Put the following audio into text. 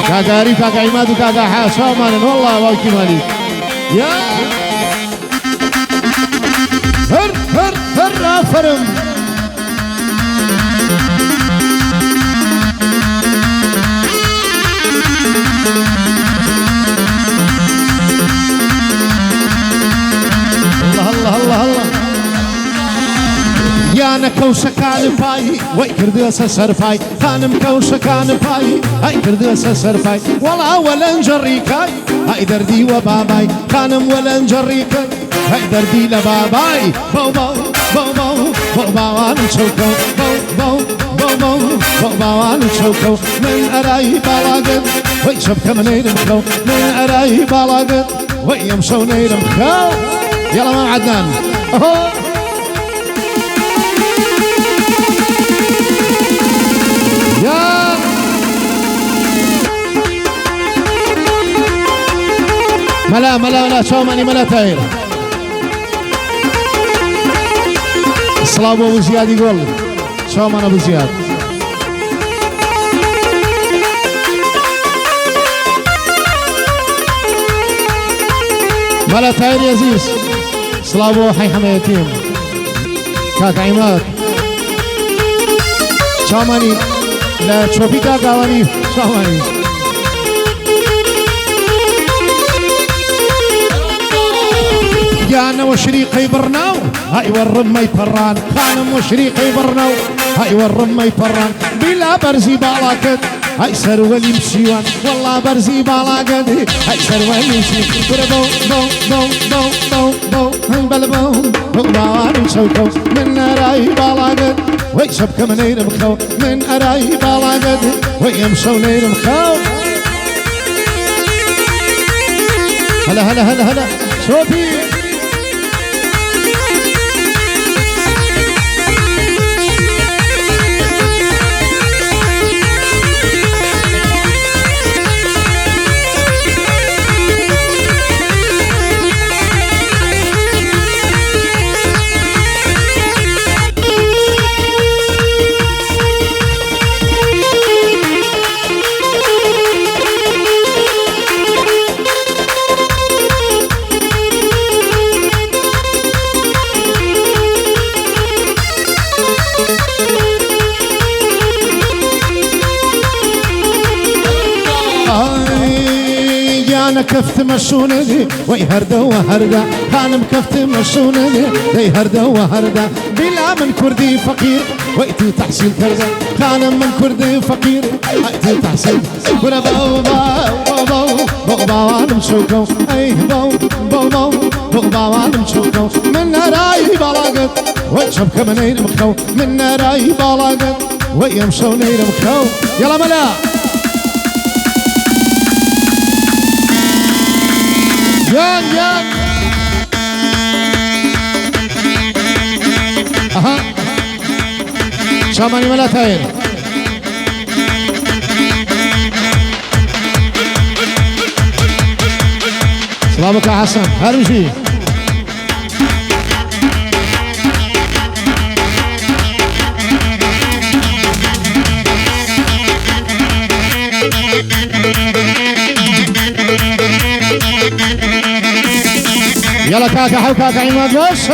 كاكا عريف كاكا عماد وكاكا حاس مانا والله باوكي مالي يا هر هر هر فرم الله الله الله الله يانا كوشة كان باي وي كردوسة سرفاي خانم كوشة كان باي هاي كردوسة سرفاي والله ولا نجريكاي هاي دردي وباباي خانم ولا نجريكاي هاي دردي لباباي بو بو بو بو بو باوان شوكو بو بو بو بو بو باوان شوكو من أراي بالاقد وي شبكة من يرمخو من أراي بالاقد وي يمشون يرمخو يلا ما عدنان يا ملا ملا ملا شو ماني ملا تاير الصلاه ابو زياد يقول شو مان ابو زياد ملا تاير يا زيز الصلاه ابو حي حمايتين كاك عماد شو ماني لا تشوفيكا قواني شواني يانا وشريقي برناو هاي والرمي فران خانم وشريقي برناو هاي والرمي فران بلا برزي بالاكد هاي سرولي مشيوان والله برزي بالاكد هاي سرولي مشيوان بو بو بو بو بو بو هاي بلبو بو باواني شوكو من راي بالاكد وي شبكة من يرمخو من أراي بالاقد ويمشون يرمخو هلا هلا هلا هلا شوفي أنا كفت مشوني وي هردا وهردا خانم كفت مشوني وي هردا وهردا بلا من كردي فقير وقتي تحصيل كردا خانم من كردي فقير وقتي تحصيل ولا بو بو بو بو باوان مشوكو اي بو بو بو بو باوان مشوكو من راي بالاقد وي شبكة من يرمخو من راي بالاقد وي يمشون يرمخو يلا ملا يان يان اها شاماني ملا تاير سلامك يا حسن هرمشي يلا كاكا حو كاكا عماد بس